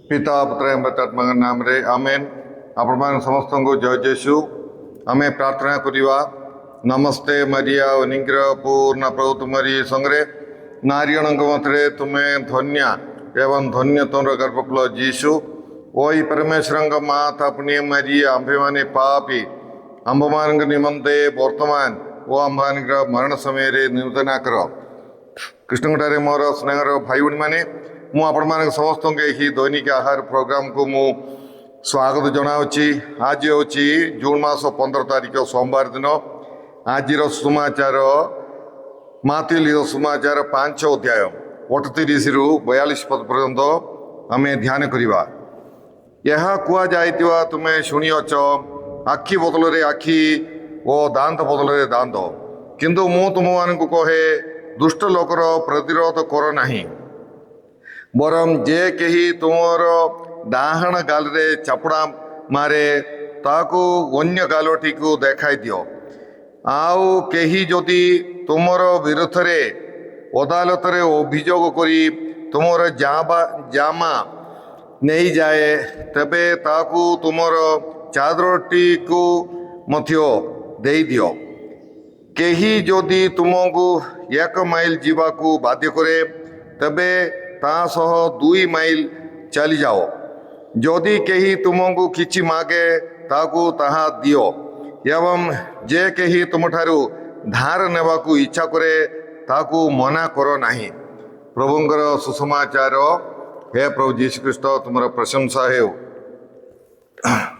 पिता पुत्र एवं पवित्रात्मा नाम रे आमेन। आपण समस्त को जय जेसु। आमे प्रार्थना करिवा। नमस्ते मरिया निग्रह पूर्ण प्रभु तुमरी संगरे नारियणक मध्य तुम्हें धन्य एवं धन्य तुम गर्भफल जीशु। ओई परमेश्वर माता पुण्य मरिया आंबे माने पापी आंबमान निमंते वर्तमान ओ आंबान मरण समय निवेदना कर। कृष्णगढ़ मोर स्नेहर भाई भाई मैंने मुझे समस्त यही दैनिक आहार प्रोग्राम को मु स्वागत जनावि। आज हूँ जून मास 15 तारिख सोमवार दिन। आज सुसमाचार माथी लिख सुसमाचार 5 अध्याय 38 रु 42 पद पर्यंत आम ध्यान करवा। यह कहुआ तुम्हें शुणिच आखि बदल रे आखि और दांत बदल रे दांत, किंतु मु तुम मान कहे दुष्ट लोकर प्रतिरोध कर नहीं, बरं जे कही तुमर डाहाण गाल रे चापड़ा मारे ताकू अन्य गालटी को देखाई दियो। आउ कही जदि तुमर विरुद्ध रे अदालत रे अभियोग करी तुमर जामा नहीं जाए तबे ताकू तुमर चादरटी को मध्य दे दियो। कही जदि तुमको 1 माइल जीवाकू बाध्य करे तबे ता सह 2 माइल चली जाओ। जदि कही तुमको किछि मागे ताकू ताहा दियो। एवं जे कही तुमठारु धार नेबाकू इच्छा करे ताकू मना करो नहीं। प्रभुंकर सुसमाचार। हे प्रभु जीशु ख्रीष्ट तुमर प्रशंसा है।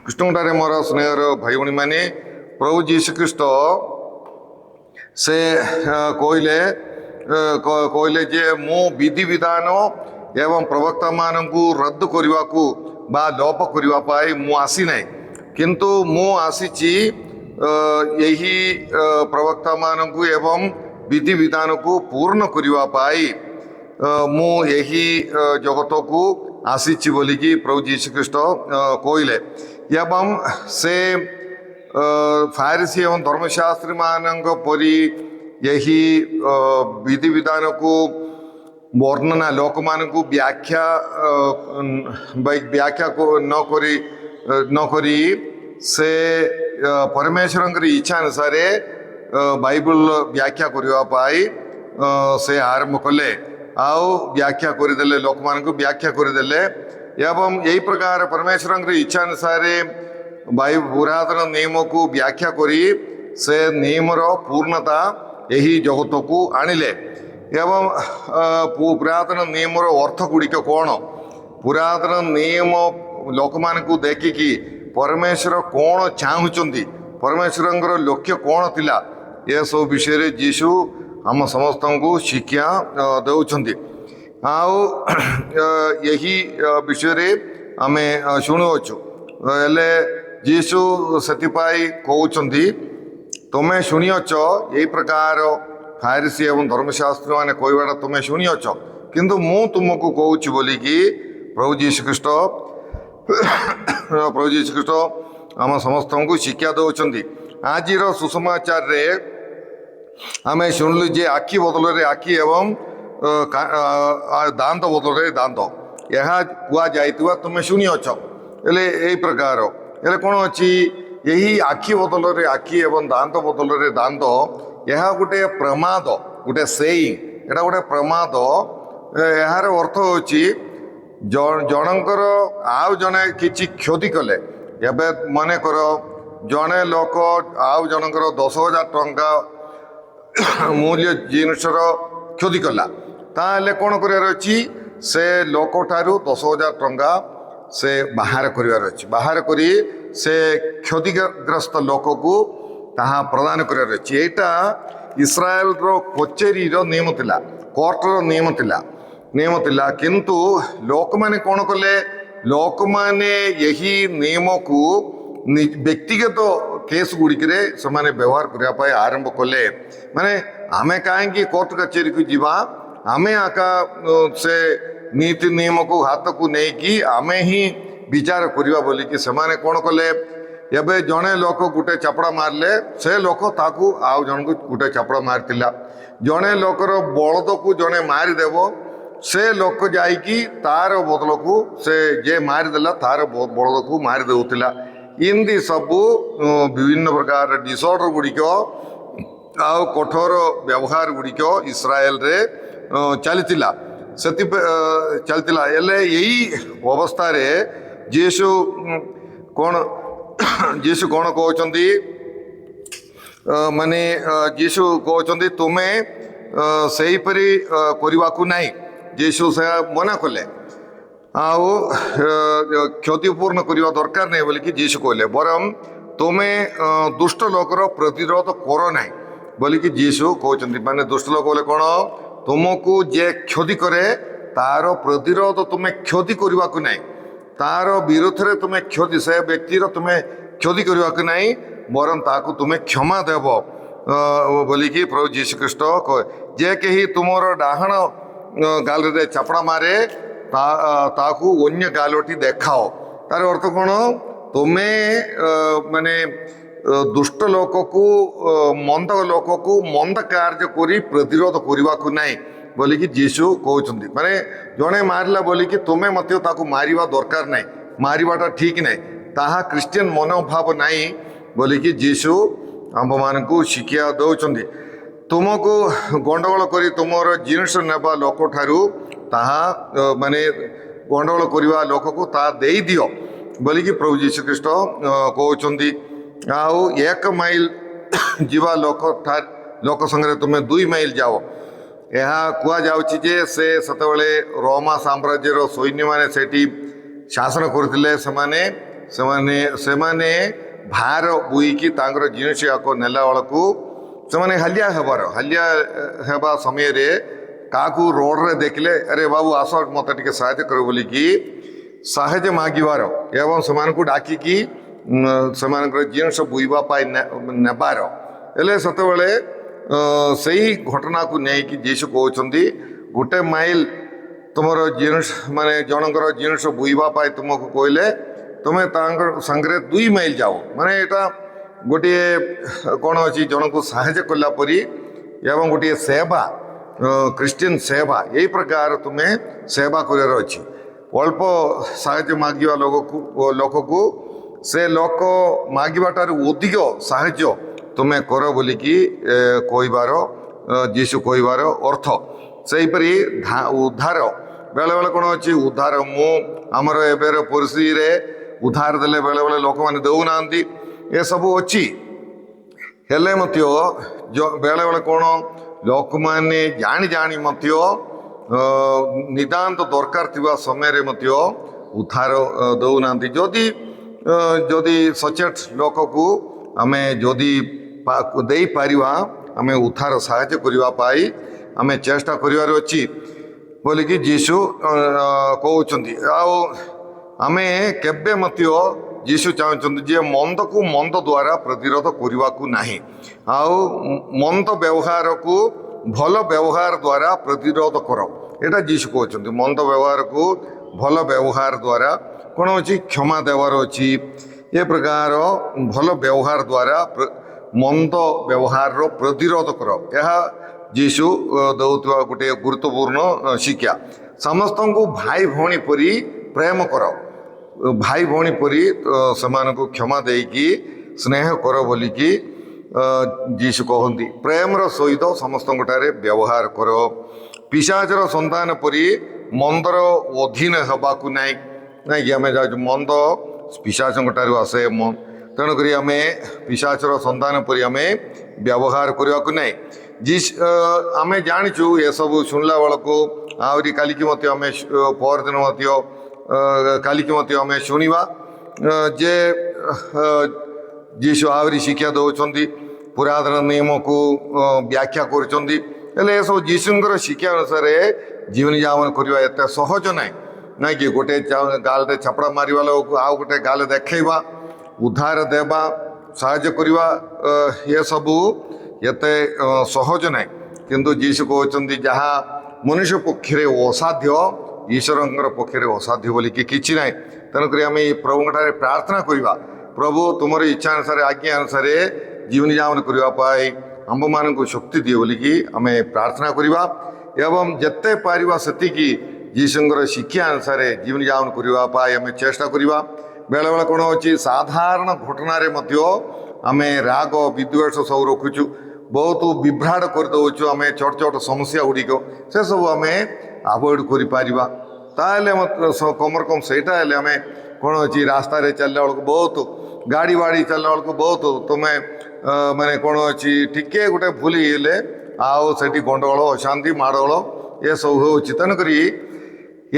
कृष्णगढ़ मोर स्नेहर भाई भाई मैंने प्रभु जीशु ख्रीष्ट से कहले जे मु विधि विधान एवं प्रवक्ता मानू रद्द करने को बा लोप करने मु आसी ना, किंतु मु आसी यही प्रवक्ता मानू एवं विधि विधान को पूर्ण करने मु यही जगत को आसी बोलिकी प्रभु जीशु ख्रीष्ट कहले। एवं से फारिसी एवं धर्मशास्त्री मानक परी यही विधि विधान को वर्णना लोक मान को व्याख्या को न करी से परमेश्वर इच्छा अनुसार बाइबल व्याख्या करने से आरंभ कले। आउ व्याख्या करदेले लोक मान को व्याख्या करदेले। एवं यही प्रकार परमेश्वर इच्छा अनुसार पुरातन नियम को व्याख्या करी से नियमर पूर्णता यही जगत को आणिले। एवं पुरातन नियमर अर्थ गुड़िक कौन, पुरातन नियम लोक मान को देखिकी परमेश्वर कौन चाहूँगी, परमेश्वर लक्ष्य कौन थिला, ये सब विषय जीशु आम समस्त को शिक्षा दौरान। आउ यही विषय आम शुणुचु हेले जीशु से कहते तुम्हें शुणिच यही प्रकार फारिसी एवं धर्मशास्त्री मैंने कहवाटा तुम्हें शुणिच, किंतु मु तुमको कहूँ बोलिकी प्रभु जीशु ख्रीष्ट आम समस्त को शिक्षा दौरान। आज सुसमाचार रे आम शुणिलु जे आखि बदल रे आखि एवं दांत बदल रे दांत यह कहुआ तुम्हें शुणिच। हेले यही प्रकार हेले कौन अच्छी यही आखि बदल रे आखि एवं दांत बदल रे दांत यह गोटे प्रमाद गोटे सेइंग एटा गोटे प्रमाद। यार अर्थ होची जनकर आउ जने किछि क्षति कले एबे मने करो जने लोक आउ जनकर 10,000 टंका मूल्य जिनसर क्षति कला ताले कौन करार अच्छी से लोक ठारू 10,000 टंका से बाहर करार अच्छी, बाहर करी से क्षतिग्रस्त लोक को ताहा प्रदान करार अच्छी। यहाँ इस्राएल रो कचेरी रो नियम थिला, कोर्ट रो नियम थिला, किंतु लोक माने कौन कले, लोक माने यही नियम को व्यक्तिगत केस गुड़िक से व्यवहार करने आरंभ कले। माने आमे कहीं कोर्ट कचेरी को जीवा, आमे आका से नीति नियम को हाथ को नहीं कि आमे ही विचार करवा बोलिकी से कौन कले। एबे जड़े लोक गोटे चापड़ा मारले से लोक ताकू आउ जन को गोटे चापड़ा मारतिला। जड़े लोकर बलद को जड़े मारिदेव से लोक जाइकी तार बदल को से जे मारिदेला तार बदल को मारि देउथिला इमती सबू विभिन्न प्रकार डिसऑर्डर गुड़िक आउ कठोर व्यवहार गुड़िक इस्राएल रे चलीथिला चलता यही अवस्था रे जीशु कौन जीशु कौन कहते माने जीशु कहते तुम्हें सेहीपरी करने को नहीं जीशु से मना कले आउ क्षतिपूर्ण करने दरकार नहीं बोलिकी जीशु कहले बरम तुम्हें दुष्ट लोकर प्रतिरोध कर ना बोलिकी जीशु कहते माने दुष्ट लोक बोले कौन तुमको जे क्षति करे तार प्रतिरोध तुम्हें क्षति करने को नहीं तार विरोध में तुम्हें क्षति से व्यक्तिर तुम्हें क्षति करने को नहीं बरम ताकू तुम्हें क्षमा देव बोलिकी प्रभु जीशु ख्रीष्ट जे कहीं तुमर डाहण गाल रे चापड़ा मारे ताकू अन्य गालोटी देखाओ तार अर्थ कौन तुम्हें माने दुष्ट लोक को मंद लोक को मंद कार्य करी प्रतिरोध करने को नहीं बोलिकी जीशु कहते माने जड़े मारला बोलिकी तुम्हें मत मारिबा दरकार नहीं मारिबाटा ठीक नहीं ताहा क्रिश्चियन मनोभाव नहीं बोलिकी जीशु आम मान को शिक्षा दौरान तुमको गंडगोल करी तुमर जिनिस नेबा लोक ठारू ताहा माने गंडगोल करवा लोक को ता देई दियो बोलिकी प्रभु जीशु ख्रीष्ट कहते आउ 1 माइल जीवा लोक संगे तुम्हें 2 माइल जाओ यह कुआ जाउछि जे से सतबेले रोमा साम्राज्यर सैन्य माने सेठी शासन करथिले सेमाने भार बुईकी तांकर जिनिस याको नेला बेलू से हालिया हेबा समय रे काकू रोड रे देखले अरे बाबू आस मत टिके साहाय्य कर बोलिकी साहाय्य मागिबार एवं से डाकिकी से जिनिस बुईबा पाई नेबार हेले सतबेले सही घटना को नहीं जीशु कहते गोटे माइल तुम जिनिस माने जनकर जिनिस बुईबा पाई तुमको कहले तुम्हें सांगे 2 माइल जाओ माने यहाँ गोटे कौन अच्छी जन को साहाय्य कला परी एवं गोटे सेवा क्रिश्चियन सेवा यही प्रकार तुम्हें सेवा करार अच्छी अल्प साहाय्य मागिबा लोक को से लोक मागिबाटार अधिक साहाय्य तुम्हें कर बोलिकी कहबार जीशु कहबार अर्थ सेहीपरि उद्धार बेले बेले कौन अच्छी उद्धार मु आमर एबर परिस्थिति उद्धार देले बेले बेले लोक मैंने दौना ये सबू अच्छी हेले बेले बेले कौन लोक मैंने जानी जानी निदान दरकार थिबा समय रे उद्धार दौना जदि जदि सचेत लोक को आमे जदि दे पारिबा आमे उद्धार साहाय्य करबा पाई आमे चेष्टा करिवार अछि बोलिकी जीशु कहउछंती आमे केबे मतियो जीशु चाहते जे मंद को मंद द्वारा प्रतिरोध करने को नहीं आउ मंद व्यवहार को भल व्यवहार द्वारा प्रतिरोध कर एटा जीशु कहते मंद व्यवहार को भल व्यवहार द्वारा कौन अच्छी क्षमा देवार अच्छी ये प्रकार भल व्यवहार द्वारा मंद व्यवहार प्रतिरोध कर यह जीशु दौथुवा गोटे गुरुत्वपूर्ण शिक्षा समस्त को भाई भौणी परी प्रेम कर भाई भौणी परी समान को क्षमा देकी स्नेह कर बोलिकी जीशु कहती प्रेम सहित समस्त व्यवहार कर पिशाचर संतान परी मंदर अधीन हवाकू नाई कि आम जाऊँ मंद पिशाचर आसे तेणुक आम पिशाचर संतान परी आम व्यवहार करने को नाई आम जाचु ये सब शुणला बेलू आहरी कालिकी आम परदिन कालिकी आम शुणा जे जीशु आहरी शिक्षा दौरान पुरातन नियम को व्याख्या कर सब जीशुंर शिक्षा अनुसार जीवन यापन करवा एत सहज ना ना कि गोटे गाल छापड़ा मारिबा लोक आउ गोटे गाल देखा उद्धार देवा साहाय्य करवा ये सबू एते सहज ना किंतु जीशु कहते जहाँ मनुष्य पक्षे असाध्य ईश्वर पक्षे असाध्य बोलिकी किसी ना तेणुक आम प्रभु प्रार्थना करवा प्रभु तुम इच्छा अनुसार आज्ञा अनुसार जीवन यापन करने आम मान शक्ति दिए बोलिकी आम प्रार्थना करवा ଏବଂ ଯେତେ ପାରିବା ସେତିକି ଯୀଶୁଙ୍କର ଶିକ୍ଷା ଅନୁସାରେ ଜୀବନଯାପନ କରିବା ପାଇଁ ଆମେ ଚେଷ୍ଟା କରିବା। ବେଳେବେଳେ କ'ଣ ହେଉଛି, ସାଧାରଣ ଘଟଣାରେ ମଧ୍ୟ ଆମେ ରାଗ ବିଦ୍ୱେଷ ସବୁ ରଖୁଛୁ, ବହୁତ ବିଭ୍ରାଟ କରିଦେଉଛୁ ଆମେ ଛୋଟ ଛୋଟ ସମସ୍ୟା ଗୁଡ଼ିକ, ସେସବୁ ଆମେ ଆଭଏଡ଼ କରିପାରିବା। ତାହେଲେ କମର କମ୍ ସେଇଟା ହେଲେ ଆମେ କ'ଣ ଅଛି, ରାସ୍ତାରେ ଚାଲିଲା ବେଳକୁ ବହୁତ ଗାଡ଼ି ବାଡ଼ି ଚାଲିଲା ବେଳକୁ ବହୁତ ତୁମେ ମାନେ କ'ଣ ଅଛି, ଟିକେ ଗୋଟେ ଭୁଲ ହେଲେ ଆଉ ସେଠି ଗଣ୍ଡଗୋଳ, ଅଶାନ୍ତି, ମାଡ଼ଗୋଳ ଏସବୁ ହେଉଛି। ତେଣୁକରି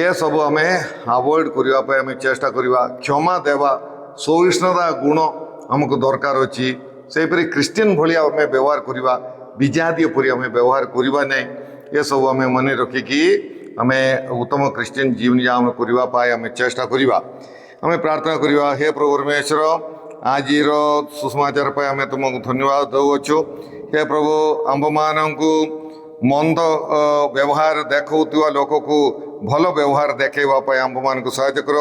ଏସବୁ ଆମେ ଆଭଏଡ଼ କରିବା ପାଇଁ ଆମେ ଚେଷ୍ଟା କରିବା। କ୍ଷମା ଦେବା, ସହିଷ୍ଣୁତା ଗୁଣ ଆମକୁ ଦରକାର ଅଛି। ସେହିପରି ଖ୍ରୀଷ୍ଟିଆନ ଭଳିଆ ଆମେ ବ୍ୟବହାର କରିବା, ବିଜାତୀୟ ପରି ଆମେ ବ୍ୟବହାର କରିବା ନାହିଁ। ଏସବୁ ଆମେ ମନେ ରଖିକି ଆମେ ଉତ୍ତମ ଖ୍ରୀଷ୍ଟିଆନ ଜୀବନଯାପନ କରିବା ପାଇଁ ଆମେ ଚେଷ୍ଟା କରିବା। ଆମେ ପ୍ରାର୍ଥନା କରିବା। ହେ ପ୍ରଭୁ ପରମେଶ୍ୱର, ଆଜିର ସୁସମାଚାର ପାଇଁ ଆମେ ତୁମକୁ ଧନ୍ୟବାଦ ଦେଉଅଛୁ। ହେ ପ୍ରଭୁ, ଆମ୍ଭମାନଙ୍କୁ ମନ୍ଦ ବ୍ୟବହାର ଦେଖାଉଥିବା ଲୋକକୁ ଭଲ ବ୍ୟବହାର ଦେଖାଇବା ପାଇଁ ଆମ୍ଭମାନଙ୍କୁ ସାହାଯ୍ୟ କର।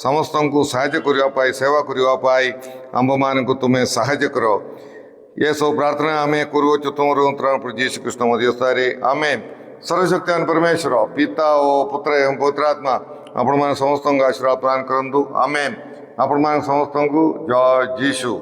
ସମସ୍ତଙ୍କୁ ସାହାଯ୍ୟ କରିବା ପାଇଁ, ସେବା କରିବା ପାଇଁ ଆମ୍ଭମାନଙ୍କୁ ତୁମେ ସାହାଯ୍ୟ କର। ଏସବୁ ପ୍ରାର୍ଥନା ଆମେ କରୁଅଛୁ ତୁମର ଯୀଶୁଖ୍ରୀଷ୍ଟ ମଧ୍ୟସ୍ଥରେ, ଆମେନ୍। ସର୍ବଶକ୍ତିମାନ ପରମେଶ୍ୱର ପିତା ଓ ପୁତ୍ର ଏବଂ ପବିତ୍ରାତ୍ମା ଆପଣମାନେ ସମସ୍ତଙ୍କୁ ଆଶୀର୍ବାଦ ପ୍ରଦାନ କରନ୍ତୁ, ଆମେନ୍। ଆପଣମାନେ ସମସ୍ତଙ୍କୁ ଜୟ ଯୀଶୁ।